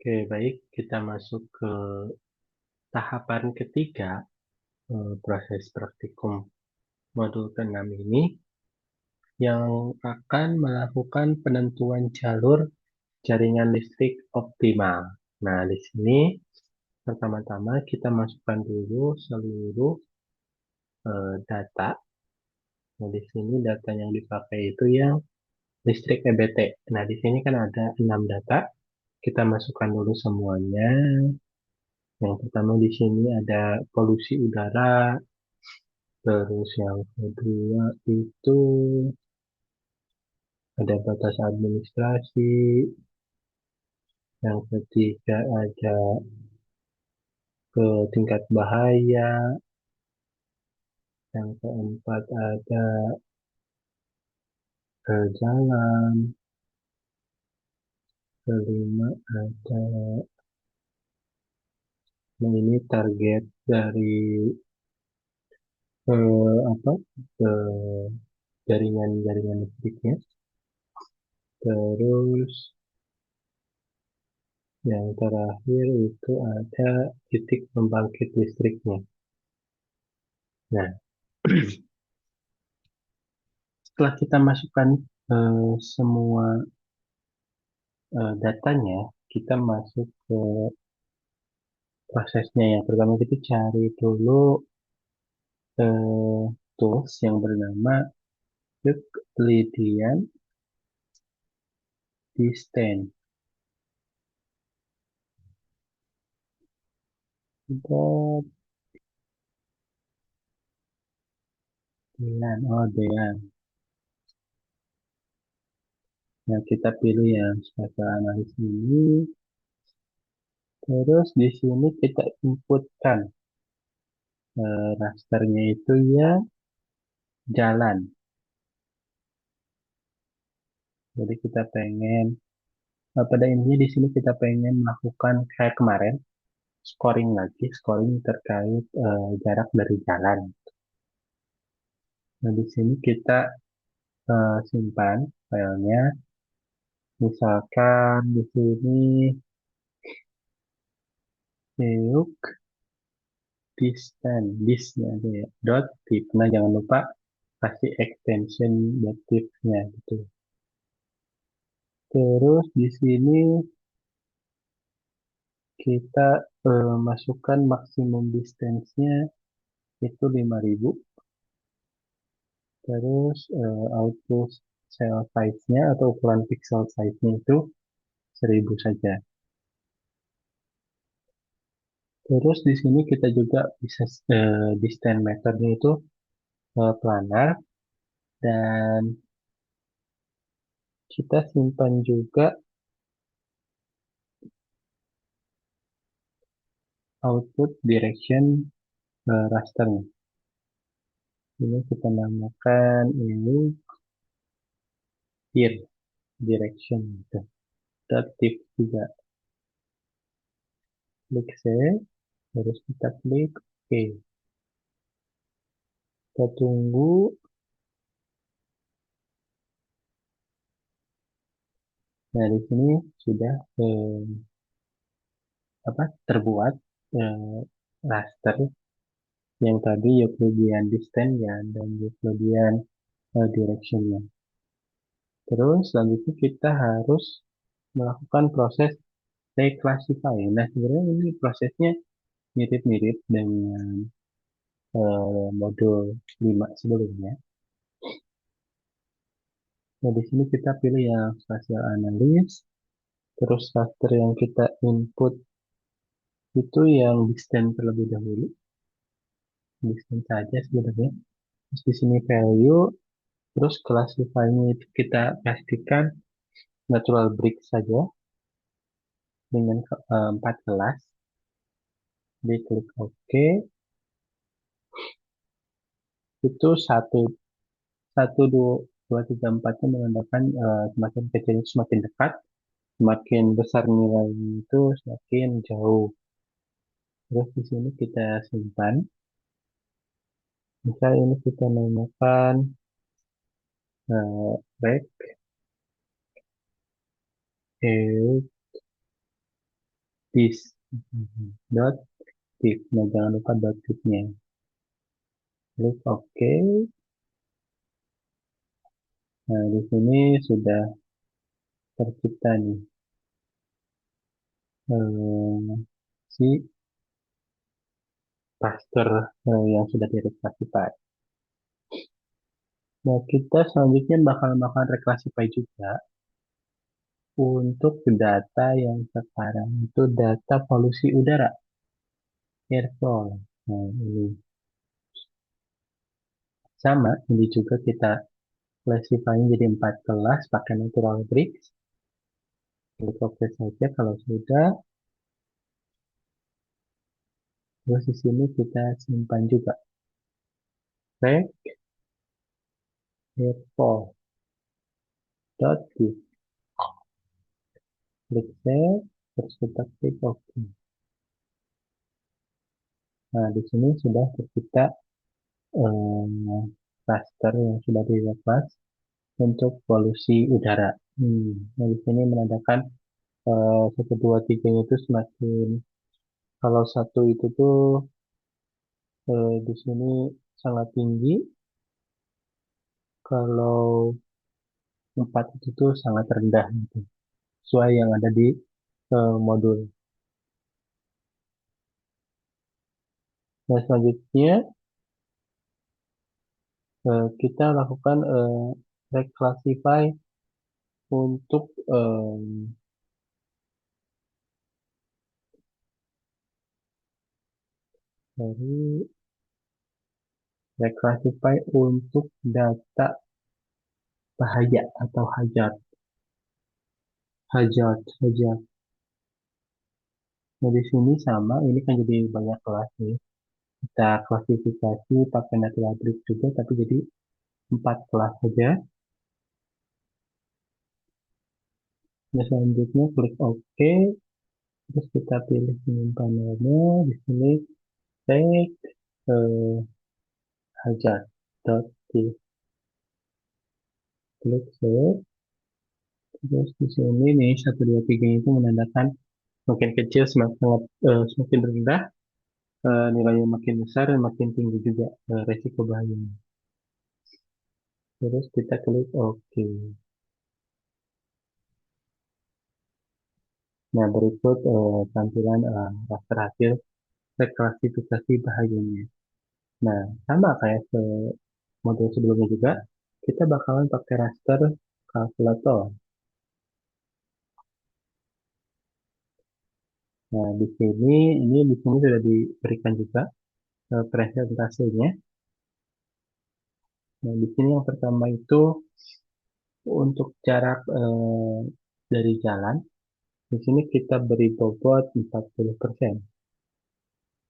Oke, baik. Kita masuk ke tahapan ketiga, proses praktikum modul ke-6 ini, yang akan melakukan penentuan jalur jaringan listrik optimal. Nah, di sini pertama-tama kita masukkan dulu seluruh data. Nah, di sini data yang dipakai itu yang listrik EBT. Nah, di sini kan ada 6 data. Kita masukkan dulu semuanya. Yang pertama di sini ada polusi udara. Terus yang kedua itu ada batas administrasi. Yang ketiga ada ke tingkat bahaya. Yang keempat ada ke jalan. Kelima ada, nah ini target dari apa ke jaringan-jaringan listriknya. Terus yang terakhir itu ada titik pembangkit listriknya. Nah, setelah kita masukkan semua datanya, kita masuk ke prosesnya. Yang pertama kita cari dulu tools yang bernama Euclidean Distance. Kita Dean, oh Dean. Nah, kita pilih yang spatial analysis ini. Terus di sini kita inputkan rasternya itu ya jalan. Jadi kita pengen, pada intinya di sini kita pengen melakukan kayak kemarin, scoring lagi, scoring terkait jarak dari jalan. Nah, di sini kita simpan filenya. Misalkan di sini euk distance, disnya aja ya, dot div. Nah, jangan lupa kasih extension dot divnya gitu. Terus di sini kita masukkan maksimum distance-nya itu 5.000. Terus output cell size-nya atau ukuran pixel size-nya itu 1.000 saja. Terus di sini kita juga bisa distance meternya itu planar, dan kita simpan juga output direction rasternya. Ini kita namakan ini peer direction gitu. Datif juga. Klik save, terus kita klik OK. Kita tunggu. Nah, di sini sudah terbuat eh, raster yang tadi Euclidean distance ya, dan Euclidean direction-nya. Terus selanjutnya kita harus melakukan proses reclassify. Nah, sebenarnya ini prosesnya mirip-mirip dengan modul 5 sebelumnya. Nah, di sini kita pilih yang spatial analysis, terus raster yang kita input itu yang distance terlebih dahulu, distance saja sebenarnya. Terus di sini value, terus classify-nya itu kita pastikan natural break saja dengan 4 kelas. Diklik OK. Itu satu satu dua dua tiga empatnya menandakan semakin kecil itu semakin dekat, semakin besar nilainya itu semakin jauh. Terus di sini kita simpan. Misal ini kita namakan rec this dot tip. Nah, jangan lupa dot tipnya. Klik OK. Nah, di sini sudah tercipta nih si raster yang sudah direclassify. Nah, kita selanjutnya bakal melakukan reclassify juga untuk data yang sekarang itu data polusi udara, airflow. Nah, ini sama, ini juga kita classify jadi 4 kelas pakai natural bricks. Klik OK saja kalau sudah. Terus di sini kita simpan juga. Save airflow dot gif. Klik save, terus kita klik OK. Nah, di sini sudah tercipta raster yang sudah dilepas untuk polusi udara. Nah, di sini menandakan 1, 2, 3 itu semakin, kalau satu itu tuh di sini sangat tinggi, kalau 4 itu tuh sangat rendah gitu. Sesuai yang ada di modul. Nah, selanjutnya kita lakukan reclassify untuk dari reclassify untuk data bahaya atau hazard. Hazard. Nah, di sini sama, ini kan jadi banyak kelas nih. Kita klasifikasi pakai natural bridge juga, tapi jadi 4 kelas saja. Nah, selanjutnya klik OK, terus kita pilih penyimpanannya di sini take hazard.txt. Klik save, terus di sini nih 1, 2, 3 itu menandakan semakin kecil semakin rendah, nilainya makin besar dan makin tinggi juga resiko bahayanya. Terus kita klik OK. Nah, berikut tampilan raster hasil reklasifikasi bahayanya. Nah, sama kayak modul sebelumnya juga, kita bakalan pakai raster kalkulator. Nah, di sini sudah diberikan juga presentasenya. Nah, di sini yang pertama itu untuk jarak dari jalan. Di sini kita beri bobot 40%.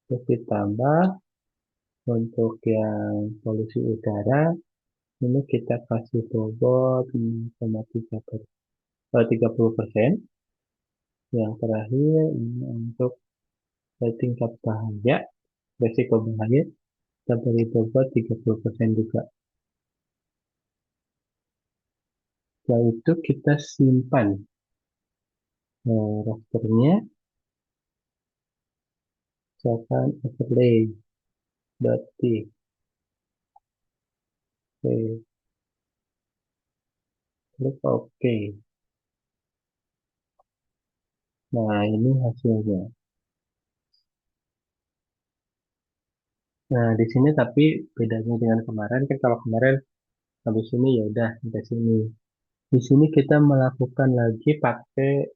Terus ditambah untuk yang polusi udara, ini kita kasih bobot 30%. Yang terakhir ini untuk tingkat bahaya, resiko bahaya, kita beri bobot 30% juga. Setelah itu kita simpan rasternya, misalkan overlay.txt. Klik OK. Nah, ini hasilnya. Nah, di sini tapi bedanya dengan kemarin kan, kalau kemarin habis ini ya udah sampai sini. Di sini kita melakukan lagi pakai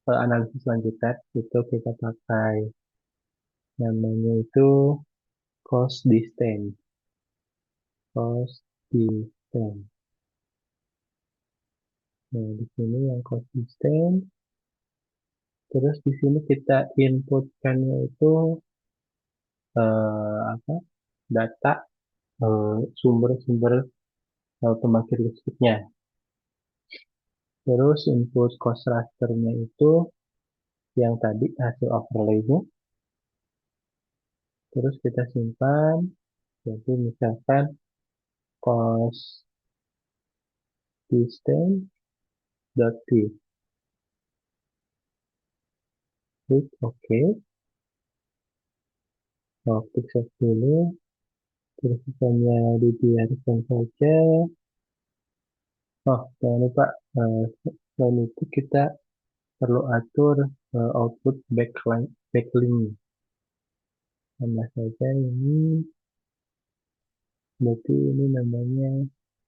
analisis lanjutan, itu kita pakai namanya itu cost distance. Cost distance. Nah, di sini yang cost distance. Terus di sini kita inputkannya itu apa? Data sumber-sumber pembangkit listriknya. Terus input cost rasternya itu yang tadi hasil overlay-nya. Terus kita simpan. Jadi misalkan cost distance.t. Klik OK. Oh, klik save dulu. Terus misalnya dibiarkan saja. Oh, jangan lupa. eh, Selain itu kita perlu atur output backlink. Tambah saja ini. Berarti ini namanya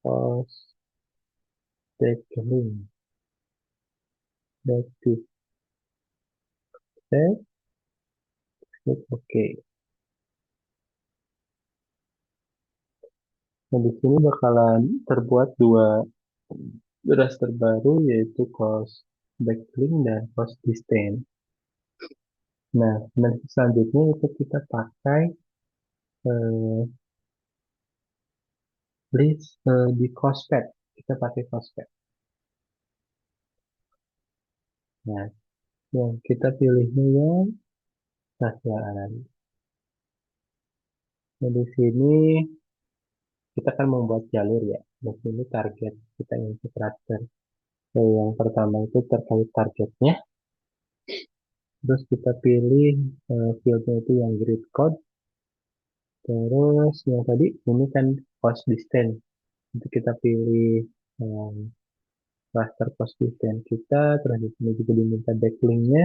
post backlink. Backlink. Save. Klik OK. Nah, di sini bakalan terbuat dua raster baru yaitu cost backlink dan cost distance. Nah, nanti selanjutnya itu kita pakai eh, list di COSPED. Kita pakai COSPED. Nah, yang kita pilihnya yang spasial analis. Nah, di sini kita akan membuat jalur ya. Di sini target kita input raster. Yang pertama itu terkait targetnya. Terus kita pilih fieldnya itu yang grid code. Terus yang tadi ini kan cost distance. Itu kita pilih um, raster cost distance kita. Terus di sini juga diminta backlinknya.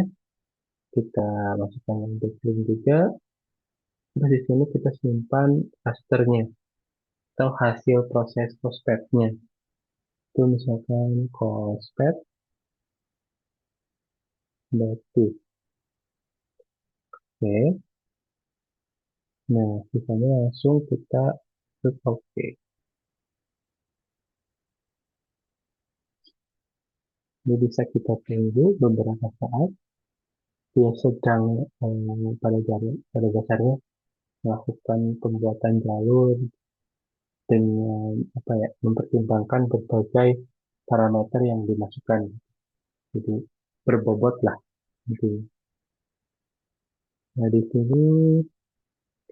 Kita masukkan yang backlink juga. Terus di sini kita simpan rasternya atau hasil proses prospeknya. Itu misalkan prospek batik. Oke. Nah, sisanya langsung kita klik OK. Ini bisa kita tunggu beberapa saat. Dia sedang pada dasarnya melakukan pembuatan jalur dengan apa ya, mempertimbangkan berbagai parameter yang dimasukkan. Jadi berbobot lah. Gitu. Nah, di sini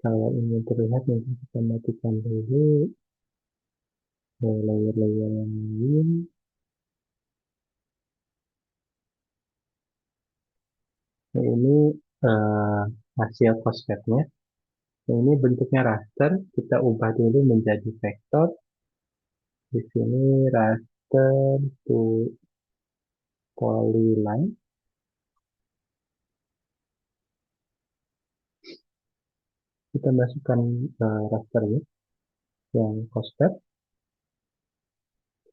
kalau ingin terlihat nanti kita matikan dulu layer-layer yang lain. Nah, ini eh, hasil prospeknya. Nah, ini bentuknya raster. Kita ubah dulu menjadi vektor. Di sini raster to polyline. Kita masukkan rasternya yang prospek.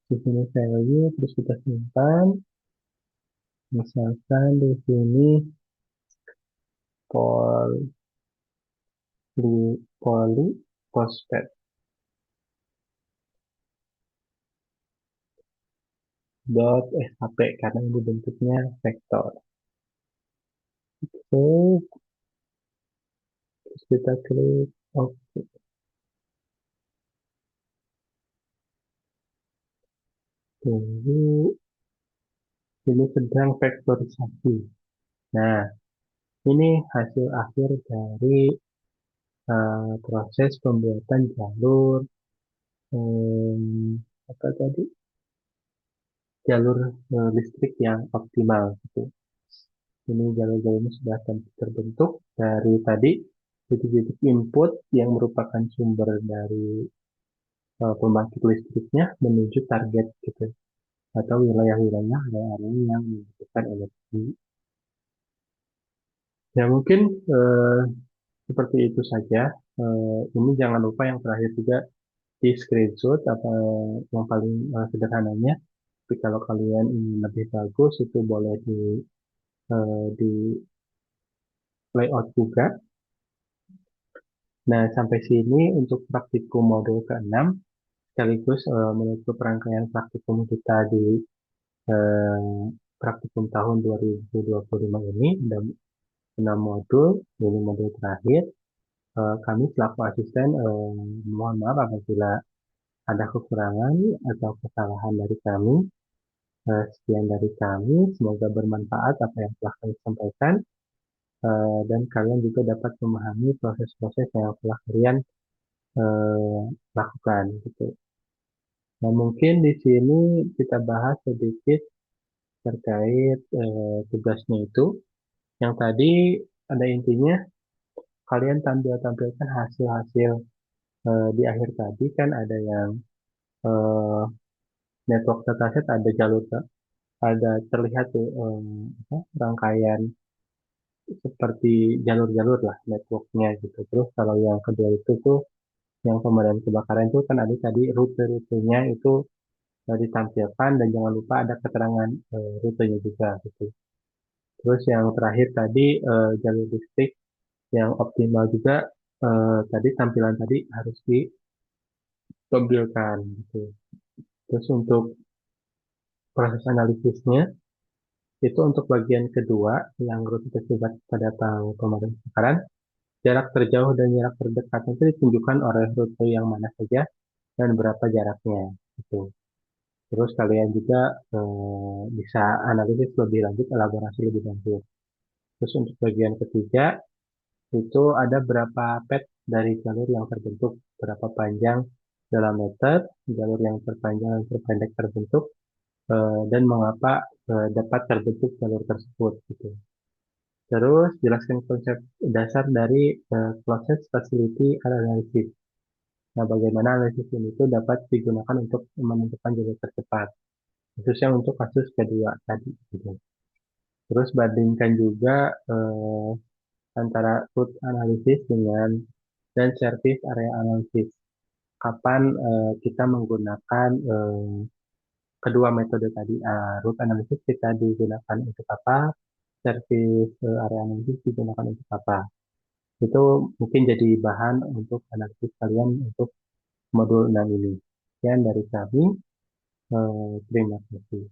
Di sini value terus kita simpan. Misalkan di sini poly poly prospek dot shp karena ini bentuknya vektor. Oke, terus kita klik oke. Tunggu, ini sedang vektorisasi. Nah, ini hasil akhir dari proses pembuatan jalur apa tadi? Jalur listrik yang optimal gitu. Ini jalur-jalurnya sudah terbentuk dari tadi titik-titik input yang merupakan sumber dari pembangkit listriknya menuju target gitu atau wilayah-wilayah area yang membutuhkan energi. Ya mungkin eh, seperti itu saja. Ini jangan lupa yang terakhir juga di screenshot atau yang paling sederhananya. Tapi kalau kalian ingin lebih bagus itu boleh di layout juga. Nah, sampai sini untuk praktikum modul ke-6 sekaligus menutup rangkaian praktikum kita di eh, praktikum tahun 2025 ini dan 6 modul, ini modul terakhir. Kami selaku asisten mohon maaf apabila ada kekurangan atau kesalahan dari kami. Sekian dari kami, semoga bermanfaat apa yang telah kami sampaikan dan kalian juga dapat memahami proses-proses yang telah kalian eh, lakukan gitu. Nah, mungkin di sini kita bahas sedikit terkait tugasnya itu. Yang tadi ada intinya, kalian tampilkan hasil-hasil di akhir tadi kan ada yang eh, network dataset, ada ada terlihat tuh apa, rangkaian seperti jalur-jalur lah networknya gitu. Terus kalau yang kedua itu tuh yang pemadam kebakaran itu kan ada tadi rute-rutenya itu ditampilkan dan jangan lupa ada keterangan rutenya juga gitu. Terus yang terakhir tadi jalur listrik yang optimal juga tadi tampilan tadi harus ditampilkan gitu. Terus untuk proses analisisnya itu untuk bagian kedua yang rute terlibat pada tahu pemadam kebakaran, jarak terjauh dan jarak terdekat itu ditunjukkan oleh rute yang mana saja dan berapa jaraknya gitu. Terus kalian juga bisa analisis lebih lanjut, elaborasi lebih lanjut. Terus untuk bagian ketiga itu ada berapa pet dari jalur yang terbentuk, berapa panjang dalam meter, jalur yang terpanjang dan terpendek terbentuk, dan mengapa dapat terbentuk jalur tersebut gitu. Terus jelaskan konsep dasar dari proses facility analysis. Nah, bagaimana analisis ini itu dapat digunakan untuk menentukan jalur tercepat, khususnya untuk kasus kedua tadi. Gitu. Terus bandingkan juga antara root analysis dengan dan service area analysis. Kapan kita menggunakan kedua metode tadi, root analysis kita digunakan untuk apa, service area analysis digunakan untuk apa. Itu mungkin jadi bahan untuk analisis kalian untuk modul 6 ini. Sekian dari kami, terima kasih.